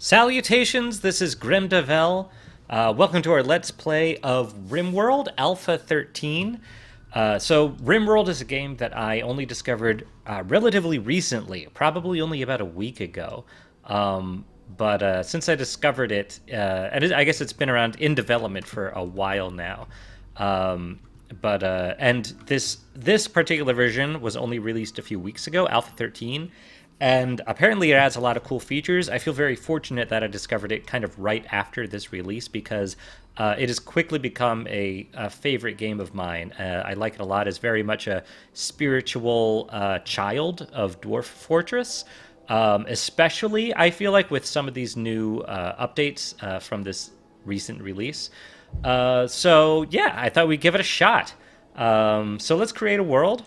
Salutations, this is Grim Devel. Welcome to our Let's Play of RimWorld Alpha 13. RimWorld is a game that I only discovered relatively recently, probably only about a week ago. But since I discovered it, I guess it's been around in development for a while now. And this particular version was only released a few weeks ago, Alpha 13, and apparently it has a lot of cool features. I feel very fortunate that I discovered it kind of right after this release because it has quickly become a favorite game of mine. I like it a lot. It's very much a spiritual child of Dwarf Fortress. Especially, I feel like with some of these new updates from this recent release. Yeah, I thought we'd give it a shot. So let's create a world.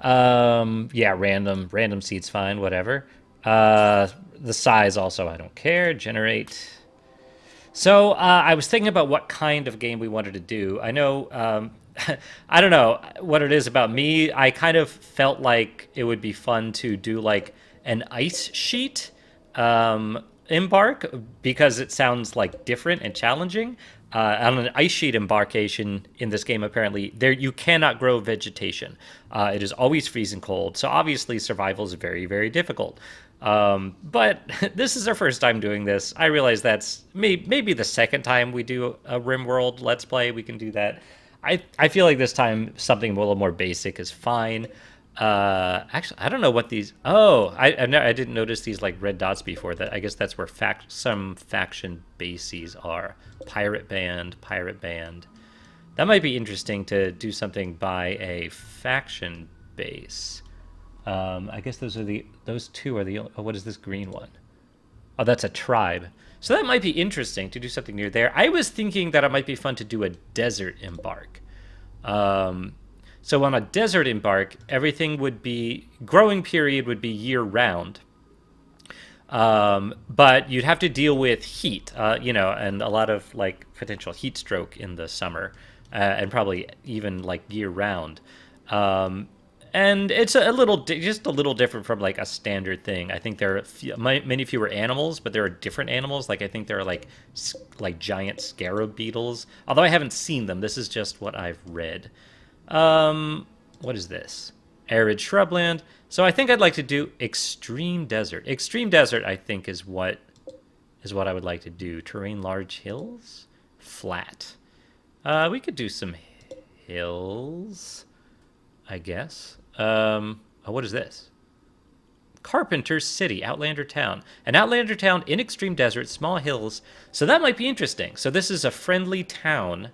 Yeah, random seed's fine, whatever. The size also, I don't care. Generate. So I was thinking about what kind of game we wanted to do. I know, I don't know what it is about me. I kind of felt like it would be fun to do like an ice sheet embark because it sounds like different and challenging. On an ice sheet embarkation in this game, apparently, there you cannot grow vegetation. It is always freezing cold, so obviously survival is very, very difficult. But this is our first time doing this. I realize that's maybe the second time we do a RimWorld Let's Play. We can do that. I feel like this time something a little more basic is fine. Actually, I don't know what these. Oh, I didn't notice these like red dots before. That I guess that's where some faction bases are. Pirate band. That might be interesting to do something by a faction base. I guess those two are the. Oh, what is this green one? Oh, that's a tribe. So that might be interesting to do something near there. I was thinking that it might be fun to do a desert embark. So on a desert embark, everything would be growing period would be year round. But you'd have to deal with heat, and a lot of like potential heat stroke in the summer, and probably even like year round. And it's just a little different from like a standard thing. I think there are many fewer animals, but there are different animals. Like I think there are like giant scarab beetles. Although I haven't seen them, this is just what I've read. What is this? Arid shrubland. So I think I'd like to do extreme desert. Extreme desert, I think, is what I would like to do. Terrain, large hills, flat. We could do some hills, I guess. What is this? Carpenter's City, Outlander Town. An Outlander town in extreme desert, small hills. So that might be interesting. So this is a friendly town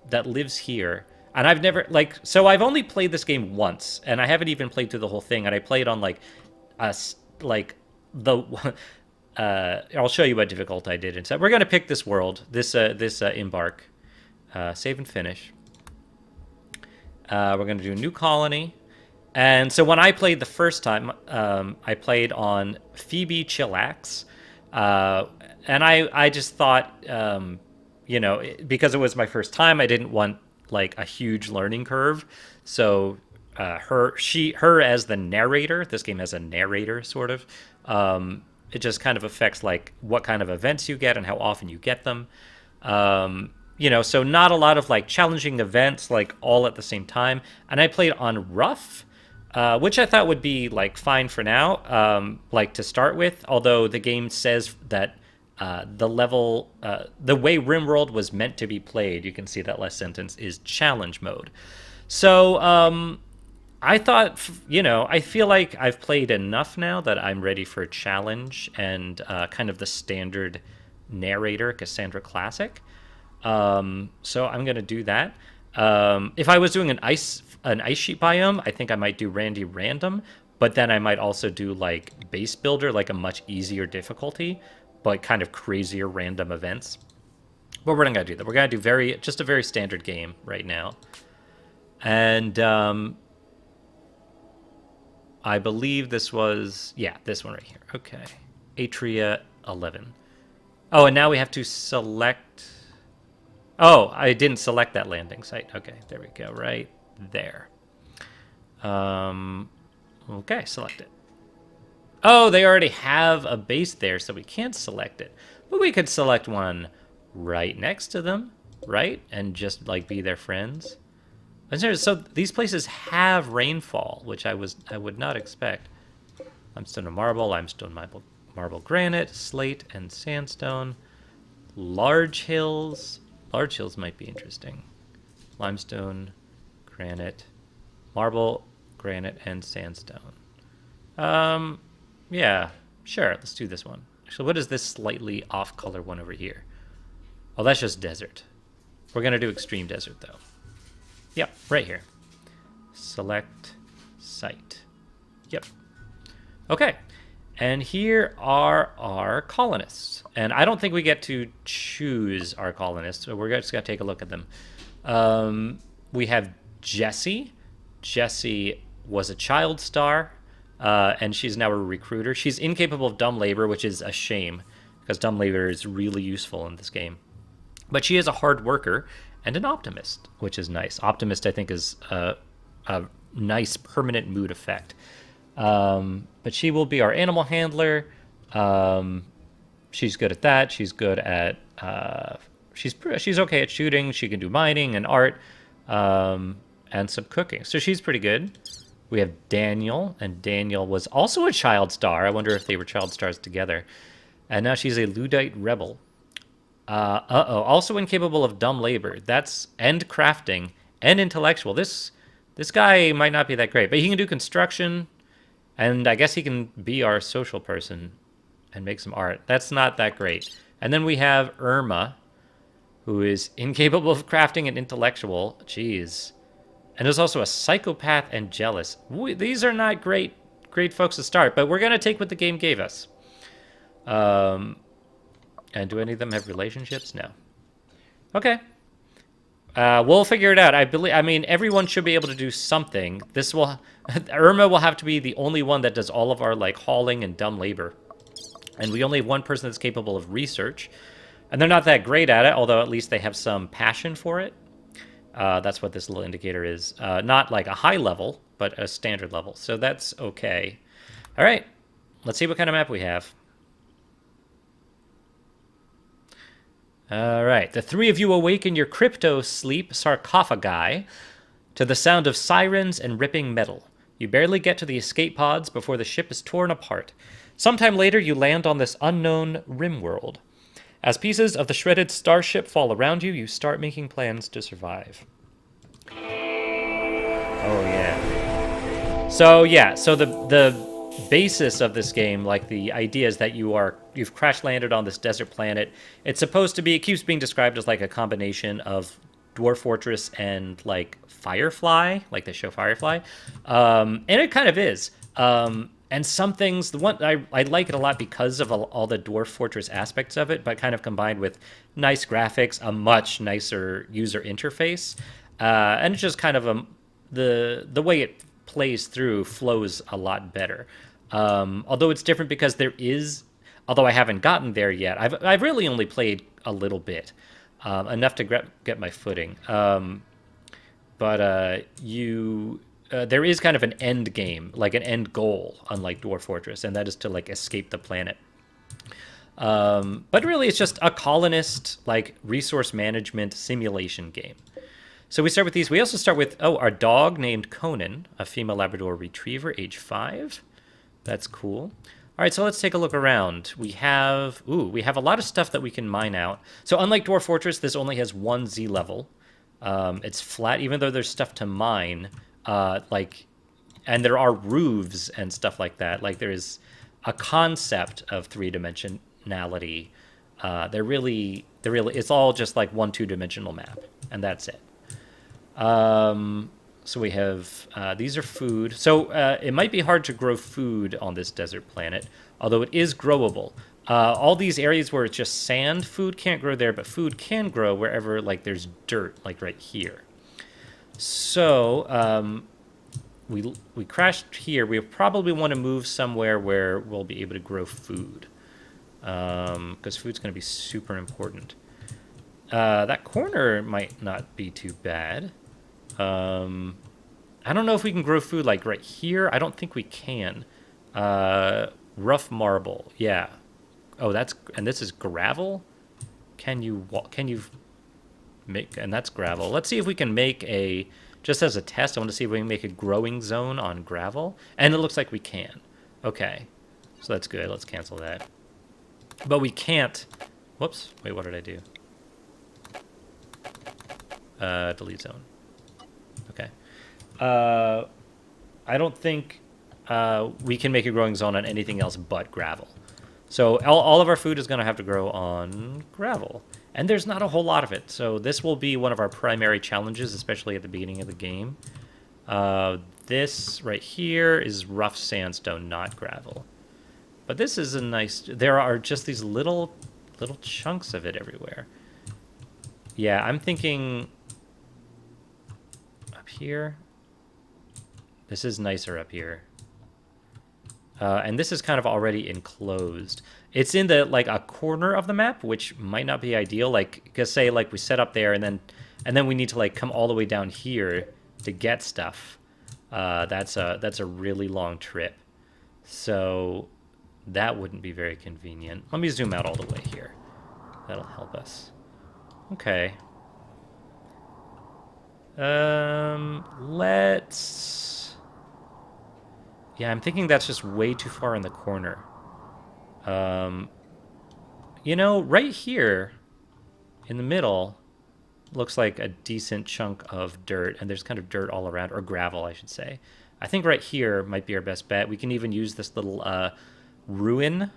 that lives here. And I've never, I've only played this game once, and I haven't even played through the whole thing, and I played on, I'll show you what difficult I did instead. We're going to pick this world, this embark. Save and finish. We're going to do a new colony. And so when I played the first time, I played on Phoebe Chillax, and I just thought, because it was my first time, I didn't want like a huge learning curve. So her as the narrator, this game has a narrator sort of. It just kind of affects like what kind of events you get and how often you get them. So not a lot of like challenging events like all at the same time. And I played on rough, which I thought would be like fine for now, like to start with. Although the game says that the way RimWorld was meant to be played, you can see that last sentence, is challenge mode. So I thought, I feel like I've played enough now that I'm ready for challenge and kind of the standard narrator, Cassandra Classic. So I'm going to do that. If I was doing an ice sheet biome, I think I might do Randy Random, but then I might also do like Base Builder, like a much easier difficulty, but kind of crazier random events. But we're not going to do that. We're going to do just a very standard game right now. And I believe this was, this one right here. Okay. Atria 11. Oh, and now we have to select. Oh, I didn't select that landing site. Okay, there we go, right there. Okay, select it. Oh, they already have a base there, so we can't select it. But we could select one right next to them, right? And just like be their friends. So these places have rainfall, which I would not expect. Limestone and marble granite, slate and sandstone. Large hills. Large hills might be interesting. Limestone, granite, marble, granite, and sandstone. Um, yeah, sure. Let's do this one. Actually, what is this slightly off-color one over here? Oh, that's just desert. We're gonna do extreme desert though. Yep, right here. Select site. Yep. Okay. And here are our colonists. And I don't think we get to choose our colonists, so we're just going to take a look at them. We have Jessie. Jessie was a child star, and she's now a recruiter. She's incapable of dumb labor, which is a shame, because dumb labor is really useful in this game. But she is a hard worker and an optimist, which is nice. Optimist, I think, is a nice permanent mood effect. But she will be our animal handler. She's good at that. She's good at she's okay at shooting. She can do mining and art, and some cooking. So she's pretty good. We have Daniel, and Daniel was also a child star. I wonder if they were child stars together. And now she's a Luddite rebel. Also incapable of dumb labor. That's and crafting and intellectual. This guy might not be that great, but he can do construction. And I guess he can be our social person and make some art. That's not that great. And then we have Irma, who is incapable of crafting and intellectual. Jeez. And is also a psychopath and jealous. These are not great folks to start, but we're going to take what the game gave us. And do any of them have relationships? No. Okay. We'll figure it out. I mean, everyone should be able to do something. Irma will have to be the only one that does all of our like hauling and dumb labor. And we only have one person that's capable of research. And they're not that great at it, although at least they have some passion for it. That's what this little indicator is. Not like a high level, but a standard level. So that's okay. All right. Let's see what kind of map we have. All right. The three of you awake in your crypto-sleep sarcophagi to the sound of sirens and ripping metal. You barely get to the escape pods before the ship is torn apart. Sometime later, you land on this unknown RimWorld. As pieces of the shredded starship fall around you, you start making plans to survive. Oh, yeah. So the basis of this game, like the idea is that you've crash landed on this desert planet. It keeps being described as like a combination of Dwarf Fortress and like Firefly, like the show Firefly. And it kind of is. And some things, I like it a lot because of all the Dwarf Fortress aspects of it, but kind of combined with nice graphics, a much nicer user interface. And it's just kind of the way it plays through flows a lot better. Although it's different because although I haven't gotten there yet, I've really only played a little bit, enough to get my footing. But there is kind of an end game, like an end goal, unlike Dwarf Fortress, and that is to like escape the planet. But really, it's just a colonist like resource management simulation game. So we start with these. We also start with our dog named Conan, a female Labrador Retriever, age 5. That's cool. All right, so let's take a look around. We have a lot of stuff that we can mine out. So unlike Dwarf Fortress, this only has one Z level. It's flat, even though there's stuff to mine. And there are roofs and stuff like that. Like there is a concept of three-dimensionality. It's all just like 2-dimensional map, and that's it. So we have, these are food. So it might be hard to grow food on this desert planet, although it is growable. All these areas where it's just sand, food can't grow there, but food can grow wherever like there's dirt, like right here. So we crashed here. We probably want to move somewhere where we'll be able to grow food, because food's going to be super important. That corner might not be too bad. I don't know if we can grow food like right here. I don't think we can. Rough marble. Yeah. Oh, and this is gravel? Can you make, and that's gravel. Let's see if we can make just as a test, I want to see if we can make a growing zone on gravel. And it looks like we can. Okay. So that's good. Let's cancel that. But we can't. Whoops. Wait, what did I do? Delete zone. Okay. I don't think we can make a growing zone on anything else but gravel. So all of our food is going to have to grow on gravel. And there's not a whole lot of it. So this will be one of our primary challenges, especially at the beginning of the game. This right here is rough sandstone, not gravel. But this is a nice... There are just these little chunks of it everywhere. Yeah, I'm thinking... Up here. This is nicer up here. And this is kind of already enclosed. It's in the a corner of the map, which might not be ideal. Because say we set up there and then we need to come all the way down here to get stuff. That's a really long trip. So that wouldn't be very convenient. Let me zoom out all the way here. That'll help us. Okay. Let's... Yeah, I'm thinking that's just way too far in the corner. You know, right here in the middle looks like a decent chunk of dirt, and there's kind of dirt all around, or gravel, I should say. I think right here might be our best bet. We can even use this little ruin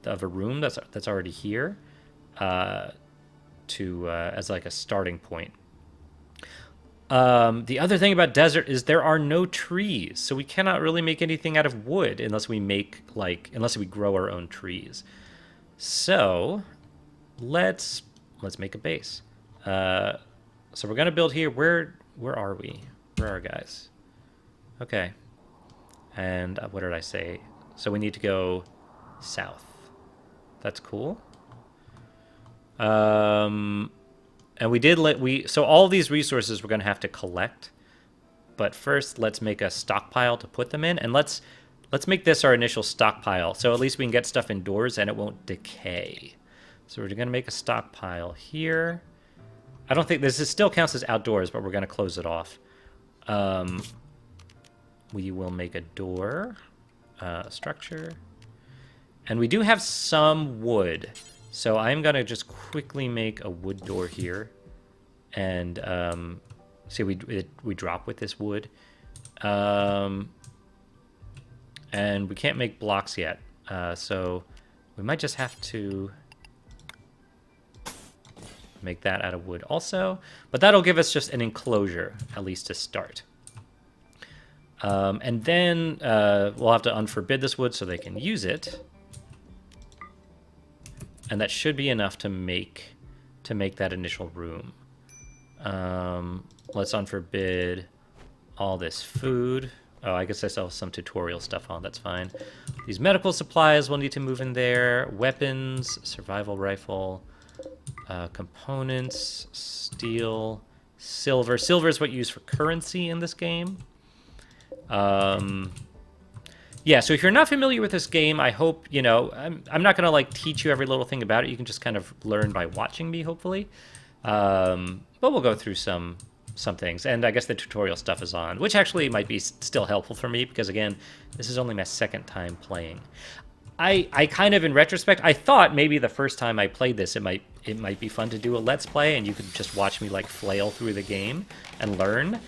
of a room that's already here as a starting point. The other thing about desert is there are no trees, so we cannot really make anything out of wood unless we grow our own trees. So let's make a base. So we're gonna build here. Where are we? Where are our guys? Okay. And what did I say? So we need to go south. That's cool. And so all these resources we're going to have to collect. But first, let's make a stockpile to put them in. And let's make this our initial stockpile. So at least we can get stuff indoors and it won't decay. So we're going to make a stockpile here. I don't think still counts as outdoors, but we're going to close it off. We will make a door structure. And we do have some wood. So I'm going to just quickly make a wood door here. And see, we drop with this wood. And we can't make blocks yet. So we might just have to make that out of wood also. But that'll give us just an enclosure, at least to start. And then we'll have to unforbid this wood so they can use it. And that should be enough to make that initial room. Let's unforbid all this food. Oh, I guess I saw some tutorial stuff on. That's fine. These medical supplies we'll need to move in there. Weapons, survival rifle, components, steel, silver. Silver is what you use for currency in this game. Yeah, so if you're not familiar with this game, I hope, I'm not going to teach you every little thing about it. You can just kind of learn by watching me, hopefully. But we'll go through some things. And I guess the tutorial stuff is on, which actually might be still helpful for me because, again, this is only my second time playing. I kind of, in retrospect, I thought maybe the first time I played this, it might be fun to do a Let's Play and you could just watch me flail through the game and learn.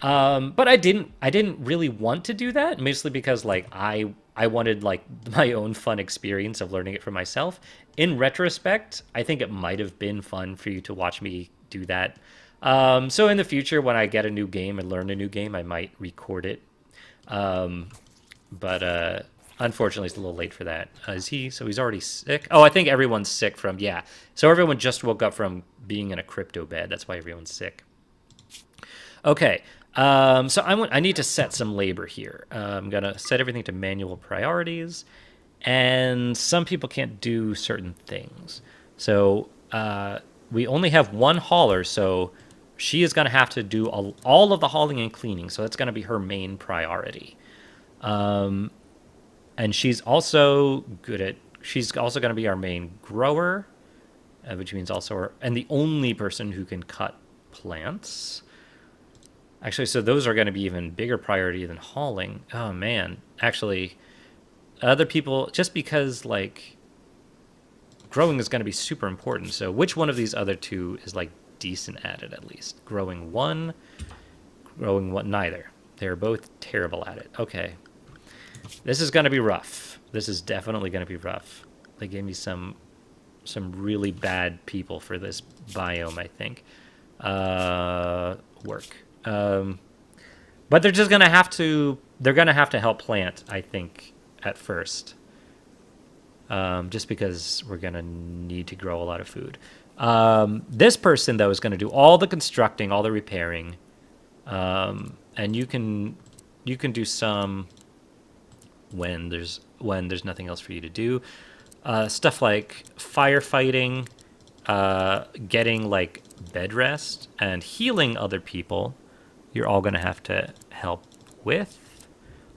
But I didn't really want to do that, mostly because I wanted my own fun experience of learning it for myself. In retrospect, I think it might have been fun for you to watch me do that. So in the future, when I get a new game and learn a new game, I might record it. But unfortunately, it's a little late for that. So he's already sick? Oh, I think everyone's sick from, yeah. So everyone just woke up from being in a crypto bed. That's why everyone's sick. Okay. So I need to set some labor here. I'm going to set everything to manual priorities, and some people can't do certain things. So we only have one hauler, so she is going to have to do all of the hauling and cleaning, so that's going to be her main priority. And And she's also good at, she's also going to be our main grower, which means also, and the only person who can cut plants. Actually, so those are going to be even bigger priority than hauling. Oh, man. Actually, other people, just because, like, growing is going to be super important. So which one of these other two is, like, decent at it, at least? Growing one, neither. They're both terrible at it. Okay. This is going to be rough. This is definitely going to be rough. They gave me some really bad people for this biome, I think. Work. But they're just going to have to, they're going to have to help plant, I think, at first. Just because we're going to need to grow a lot of food. This person, though, is going to do all the constructing, all the repairing. And you can do some when there's nothing else for you to do. Stuff like firefighting, getting like bed rest, and healing other people. You're all going to have to help with.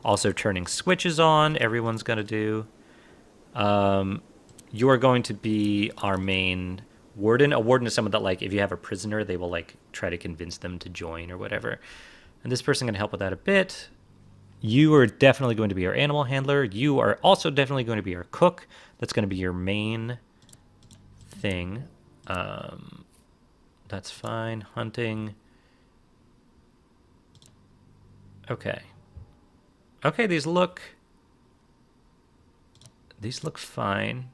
Also turning switches on, everyone's going to do. You are going to be our main warden. A warden is someone that, like, if you have a prisoner, they will, like, try to convince them to join or whatever. And this person can help with that a bit. You are definitely going to be our animal handler. You are also definitely going to be our cook. That's going to be your main thing. That's fine. Hunting. Okay. Okay, these look fine.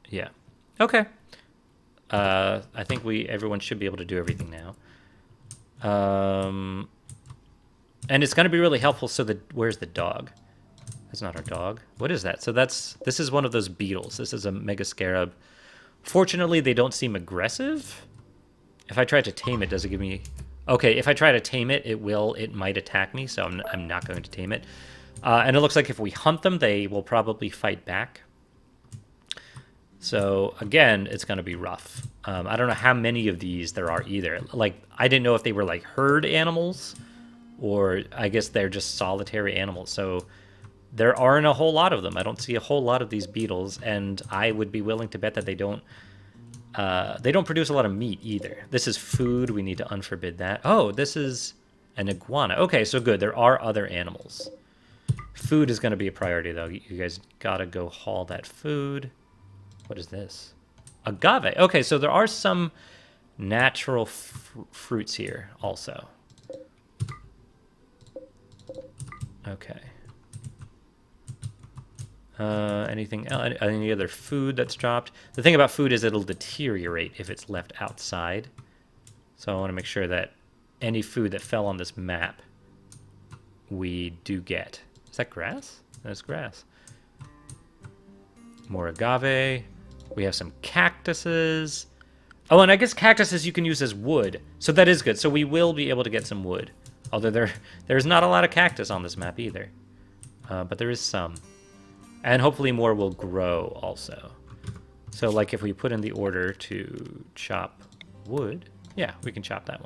Yeah. Okay. I think everyone should be able to do everything now. And it's going to be really helpful. So where's the dog? That's not our dog. What is that? So this is one of those beetles. This is a mega scarab. Fortunately, they don't seem aggressive. If I try to tame it, does it give me? Okay, if I try to tame it, it might attack me. So I'm not going to tame it. And it looks like if we hunt them, they will probably fight back. So again, it's going to be rough. I don't know how many of these there are either. Like, I didn't know if they were like herd animals, or I guess they're just solitary animals. So there aren't a whole lot of them. I don't see a whole lot of these beetles, and I would be willing to bet that they don't produce a lot of meat either. This is food. We need to unforbid that. Oh, this is an iguana. Okay, so good. There are other animals. Food is going to be a priority, though. You guys got to go haul that food. What is this? Agave. Okay, so there are some natural fruits here also. Okay. Anything else? Any other food that's dropped? The thing about food is it'll deteriorate if it's left outside. So I want to make sure that any food that fell on this map we do get. Is that grass? That's grass. More agave. We have some cactuses. Oh, and I guess cactuses you can use as wood. So that is good. So we will be able to get some wood. Although there's not a lot of cactus on this map either. But there is some. And hopefully more will grow also. So like if we put in the order to chop wood, yeah, we can chop that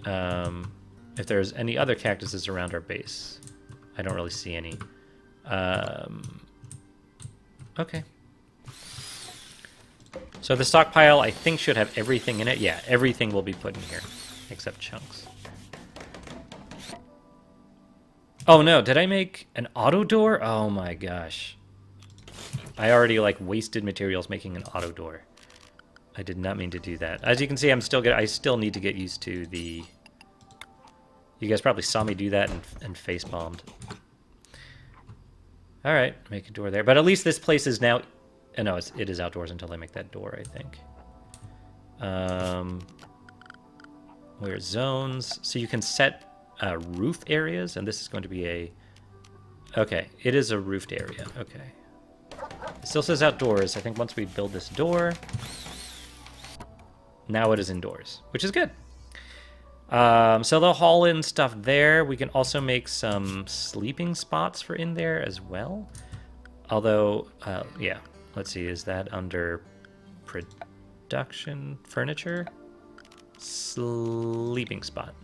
one. If there's any other cactuses around our base, I don't really see any. Okay. So the stockpile, I think, should have everything in it. Yeah, everything will be put in here, except chunks. Oh no, did I make an auto door? Oh my gosh. I already, like, wasted materials making an auto door. I did not mean to do that. As you can see, I still need to get used to the... You guys probably saw me do that and face-bombed. All right, make a door there. But at least this place is now... No, it is outdoors until I make that door, I think. Where zones? So you can set roof areas, and this is going to be a... Okay, it is a roofed area. Okay. It still says outdoors. I think once we build this door... Now it is indoors, which is good. So they'll haul in stuff there. We can also make some sleeping spots for in there as well. Although, yeah, let's see, is that under production furniture? Sleeping spot.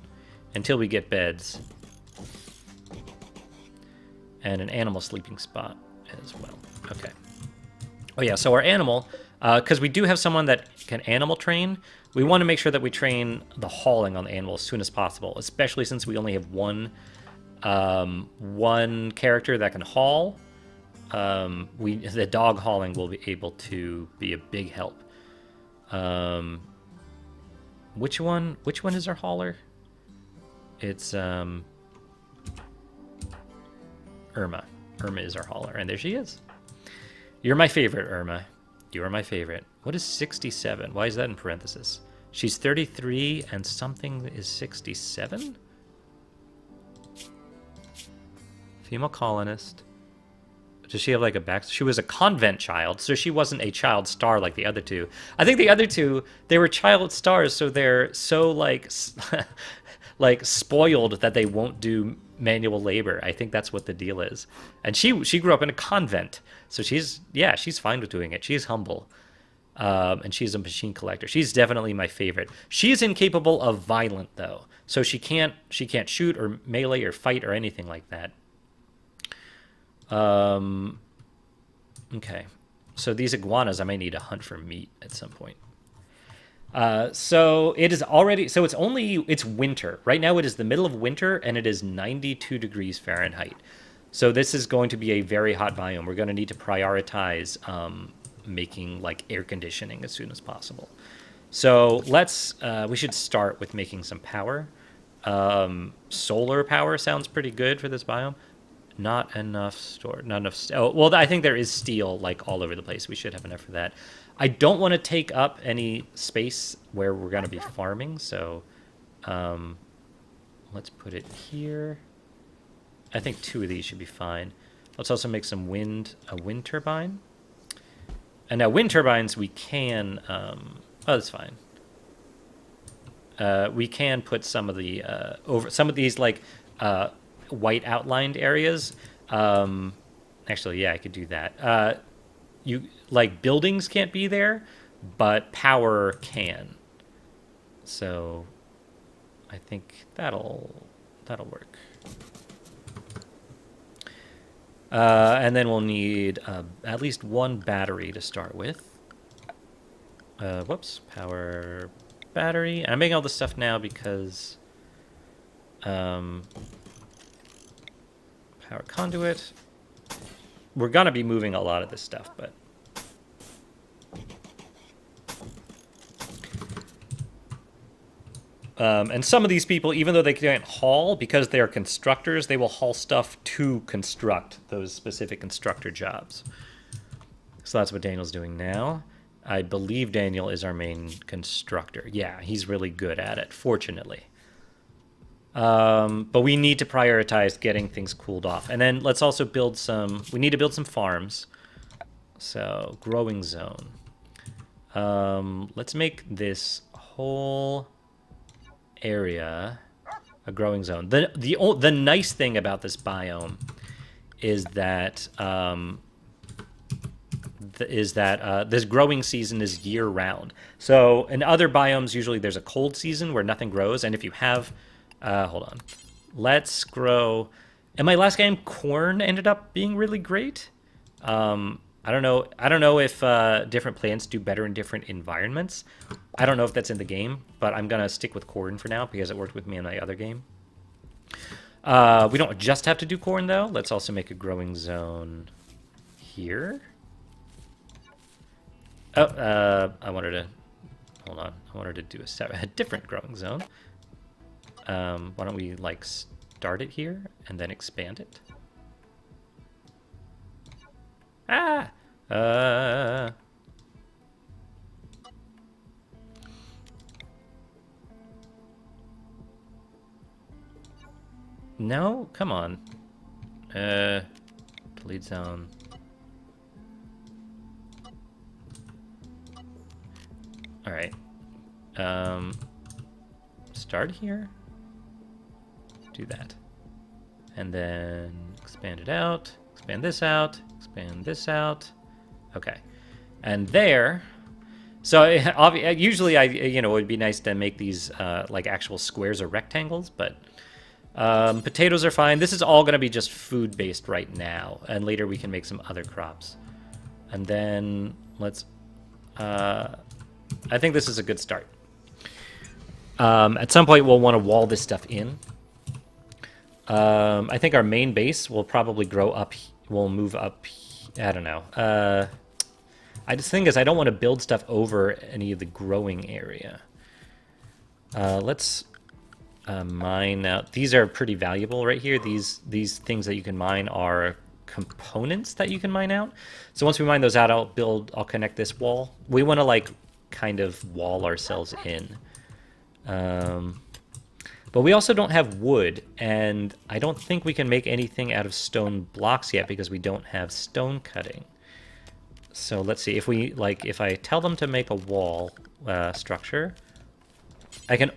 until we get beds. And an animal sleeping spot as well. Okay. Oh yeah, so our animal, because we do have someone that can animal train, we want to make sure that we train the hauling on the animal as soon as possible, especially since we only have one character that can haul. The dog hauling will be able to be a big help. Which one is our hauler? It's Irma. Irma is our hauler, and there she is. You're my favorite, Irma. You are my favorite. What is 67? Why is that in parentheses? She's 33 and something is 67? Female colonist. Does she have like a back? She was a convent child, so she wasn't a child star like the other two. I think the other two, they were child stars, so they're so like like spoiled that they won't do manual labor. I think that's what the deal is. And she grew up in a convent, so she's fine with doing it. She's humble, and she's a machine collector. She's definitely my favorite. She's incapable of violent though, so she can't shoot or melee or fight or anything like that. Okay, so these iguanas I might need to hunt for meat at some point. So it is already, so it's winter. Right now it is the middle of winter and it is 92 degrees Fahrenheit. So this is going to be a very hot biome. We're going to need to prioritize making like air conditioning as soon as possible. So we should start with making some power. Solar power sounds pretty good for this biome. Not enough storage. Not enough. Oh, well, I think there is steel like all over the place. We should have enough for that. I don't want to take up any space where we're going to be farming, so let's put it here. I think 2 of these should be fine. Let's also make a wind turbine. And now wind turbines we can. That's fine. We can put some of the over some of these like. White outlined areas. Actually, yeah, I could do that. You like buildings can't be there, but power can. So I think that'll work. And then we'll need at least 1 battery to start with. Whoops, power battery. I'm making all this stuff now because power conduit. We're gonna be moving a lot of this stuff, but and some of these people, even though they can't haul, because they are constructors, they will haul stuff to construct those specific constructor jobs. So that's what Daniel's doing now. I believe Daniel is our main constructor. Yeah, he's really good at it, fortunately. But we need to prioritize getting things cooled off. And then let's also we need to build some farms. So, growing zone. Let's make this whole area a growing zone. The nice thing about this biome is that this growing season is year round. So in other biomes, usually there's a cold season where nothing grows, and if you have hold on. Let's grow. In my last game, corn ended up being really great. I don't know if different plants do better in different environments. I don't know if that's in the game, but I'm gonna stick with corn for now because it worked with me in my other game. We don't just have to do corn though. Let's also make a growing zone here. Oh, I wanted to do a different growing zone. Why don't we like start it here and then expand it? No, come on. Delete zone. All right. Start here. Do that. And then expand it out. Expand this out. Expand this out. Okay. And there. So usually it would be nice to make these like actual squares or rectangles, but potatoes are fine. This is all going to be just food based right now, and later we can make some other crops. And then let's. I think this is a good start. At some point, we'll want to wall this stuff in. I think our main base will probably grow up. We'll move up. I don't know. I just think is I don't want to build stuff over any of the growing area. Let's mine out. These are pretty valuable right here. These things that you can mine are components that you can mine out. So once we mine those out, I'll connect this wall. We want to like kind of wall ourselves in. But we also don't have wood, and I don't think we can make anything out of stone blocks yet because we don't have stone cutting. So let's see, if I tell them to make a wall structure, I can,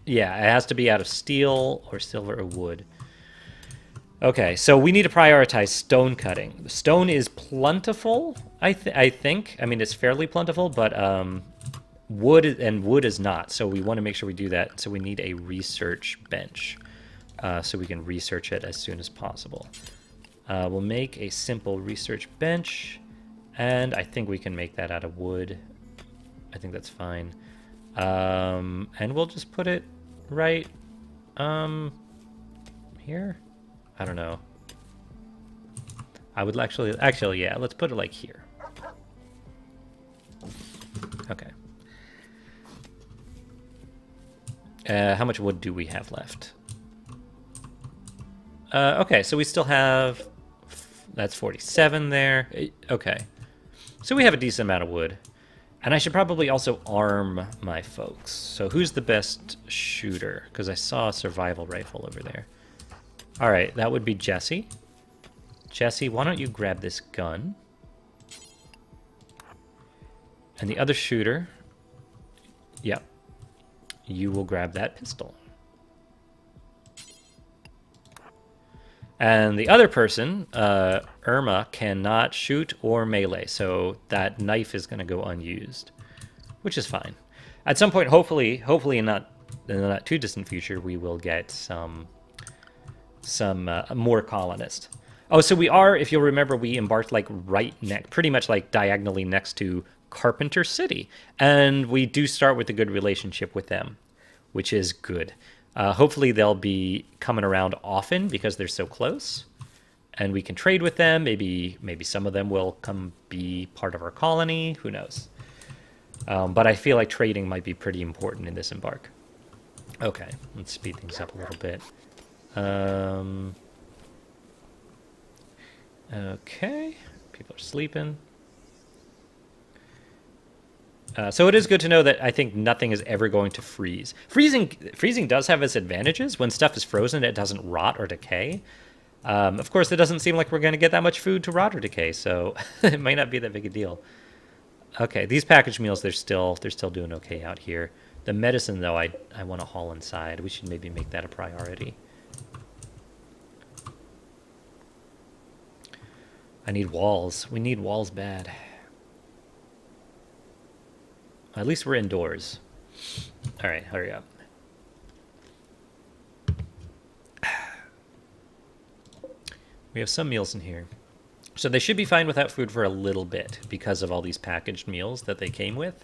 yeah, it has to be out of steel or silver or wood. Okay, so we need to prioritize stone cutting. Stone is plentiful, I think. I mean, it's fairly plentiful, but wood is not. So we want to make sure we do that. So we need a research bench so we can research it as soon as possible. We'll make a simple research bench, and I think we can make that out of wood. I think that's fine. And we'll just put it right here. I don't know. I would actually, yeah, let's put it like here. Okay. How much wood do we have left? Okay, so we still have, that's 47 there. Okay. So we have a decent amount of wood. And I should probably also arm my folks. So who's the best shooter? Because I saw a survival rifle over there. All right, that would be Jesse. Jesse, why don't you grab this gun? And the other shooter, yep, you will grab that pistol. And the other person, Irma, cannot shoot or melee, so that knife is going to go unused, which is fine. At some point, hopefully in the not too distant future, we will get some more colonists. Oh, so we are, if you'll remember, we embarked like pretty much like diagonally next to Carpenter City, and we do start with a good relationship with them, which is good. Hopefully they'll be coming around often because they're so close, and we can trade with them. Maybe some of them will come be part of our colony. Who knows? But I feel like trading might be pretty important in this embark. Okay, let's speed things up a little bit. Okay, people are sleeping. So it is good to know that I think nothing is ever going to freeze. Freezing does have its advantages. When stuff is frozen, it doesn't rot or decay. Of course, it doesn't seem like we're going to get that much food to rot or decay, so it might not be that big a deal. Okay, these packaged meals, they're still doing okay out here. The medicine, though, I want to haul inside. We should maybe make that a priority. I need walls. We need walls bad. At least we're indoors. All right, hurry up. We have some meals in here. So they should be fine without food for a little bit because of all these packaged meals that they came with.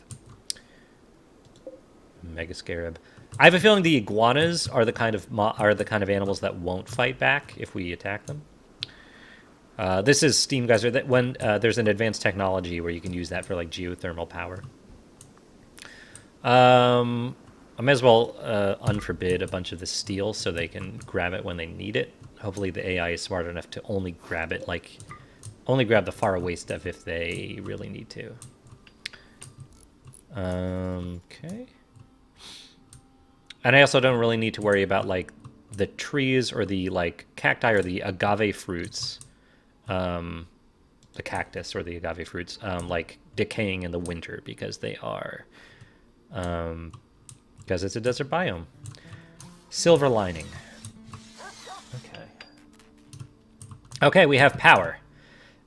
Mega Scarab. I have a feeling the iguanas are the kind of animals that won't fight back if we attack them. This is Steam Geyser. That when there's an advanced technology where you can use that for like geothermal power. I might as well unforbid a bunch of the steel so they can grab it when they need it. Hopefully the AI is smart enough to only grab it, only grab the far away stuff if they really need to. Okay. And I also don't really need to worry about like the trees or the like cacti or the agave fruits, the cactus or the agave fruits, like decaying in the winter because they are. Because it's a desert biome. Silver lining. Okay, we have power.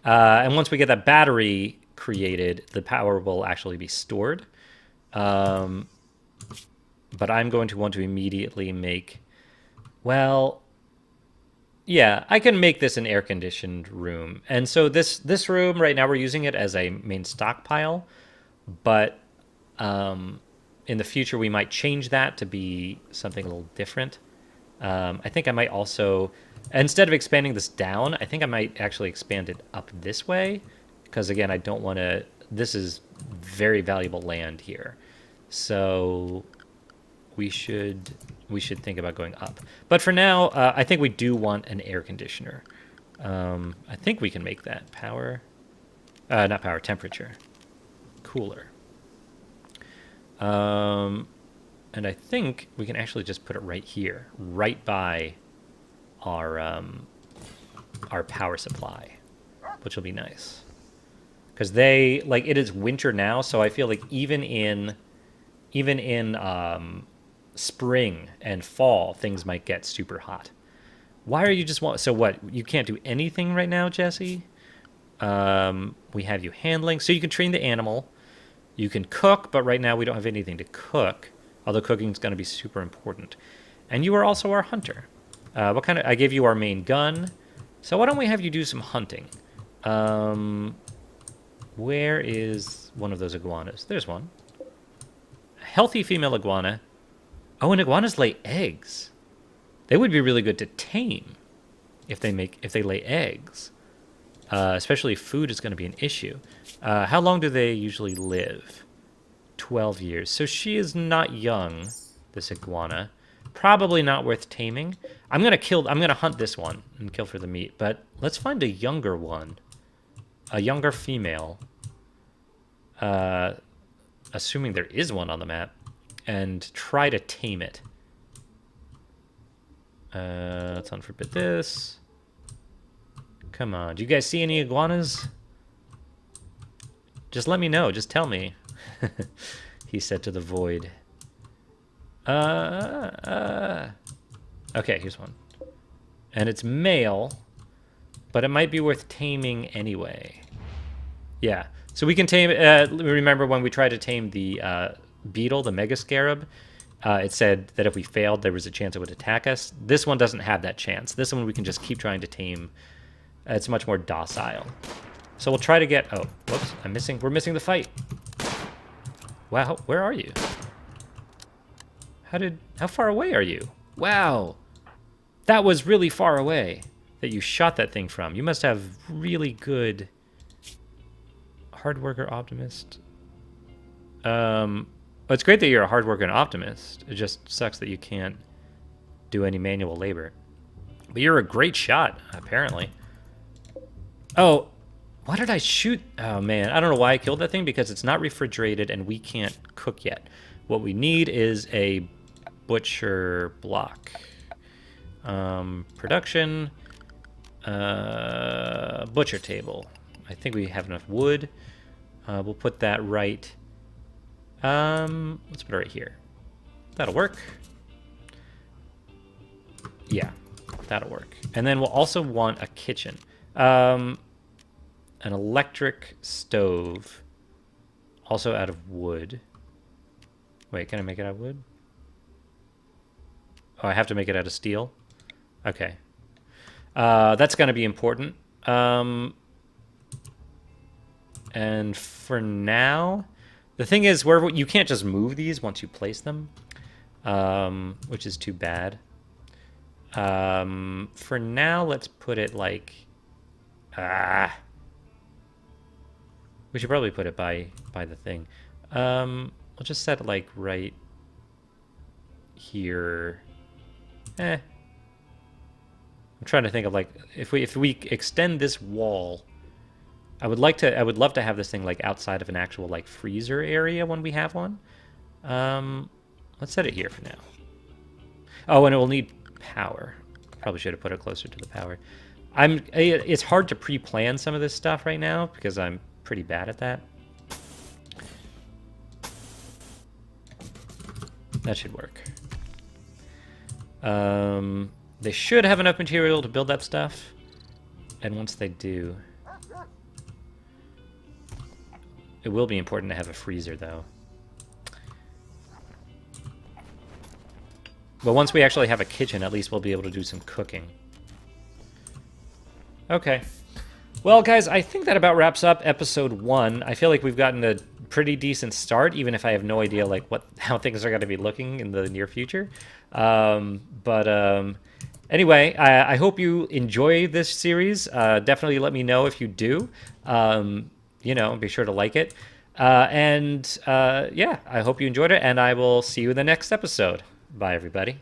And once we get that battery created, the power will actually be stored. But I'm going to want to immediately make... Well, yeah, I can make this an air-conditioned room. And so this room, right now we're using it as a main stockpile. But in the future, we might change that to be something a little different. I think I might also, instead of expanding this down, I think I might actually expand it up this way. Because again, I don't want to, this is very valuable land here. So we should think about going up. But for now, I think we do want an air conditioner. I think we can make that power, not power, temperature, cooler. And I think we can actually just put it right here, right by our power supply, which will be nice. Because they, like, it is winter now, so I feel like even in spring and fall, things might get super hot. Why are you just so what? You can't do anything right now, Jesse? We have you handling, so you can train the animal. You can cook, but right now we don't have anything to cook. Although cooking is going to be super important. And you are also our hunter. What kind of? I gave you our main gun. So why don't we have you do some hunting? Where is one of those iguanas? There's one. A healthy female iguana. Oh, and iguanas lay eggs. They would be really good to tame if they lay eggs. Especially if food is going to be an issue. How long do they usually live? 12 years. So she is not young, this iguana. Probably not worth taming. I'm gonna hunt this one and kill for the meat, but let's find a younger one. A younger female. Assuming there is one on the map. And try to tame it. Let's unforbid this. Come on. Do you guys see any iguanas? Just let me know. Just tell me. He said to the void. Okay, here's one. And it's male, but it might be worth taming anyway. Yeah. So we can tame... remember when we tried to tame the beetle, the mega scarab? It said that if we failed, there was a chance it would attack us. This one doesn't have that chance. This one we can just keep trying to tame. It's much more docile. So we'll try to get... Oh, whoops. We're missing the fight. Wow, where are you? How far away are you? Wow. That was really far away that you shot that thing from. You must have really good... Hard worker optimist. Well, it's great that you're a hard worker and optimist. It just sucks that you can't do any manual labor. But you're a great shot, apparently. Oh, why did I shoot? Oh, man. I don't know why I killed that thing, because it's not refrigerated and we can't cook yet. What we need is a butcher block. Production. Butcher table. I think we have enough wood. We'll put that right... let's put it right here. That'll work. Yeah, that'll work. And then we'll also want a kitchen. An electric stove. Also out of wood. Wait, can I make it out of wood? Oh, I have to make it out of steel? Okay. That's going to be important. And for now... The thing is, you can't just move these once you place them, which is too bad. For now, let's put it like... We should probably put it by the thing. We'll just set it like right here. I'm trying to think of like if we extend this wall. I would love to have this thing like outside of an actual like freezer area when we have one. Let's set it here for now. Oh, and it will need power. Probably should have put it closer to the power. It's hard to pre-plan some of this stuff right now because I'm pretty bad at that. That should work. They should have enough material to build that stuff. And once they do... It will be important to have a freezer, though. But once we actually have a kitchen, at least we'll be able to do some cooking. Okay. Well, guys, I think that about wraps up episode 1. I feel like we've gotten a pretty decent start, even if I have no idea like how things are going to be looking in the near future. Anyway, I hope you enjoy this series. Definitely let me know if you do. Be sure to like it. Yeah, I hope you enjoyed it, and I will see you in the next episode. Bye, everybody.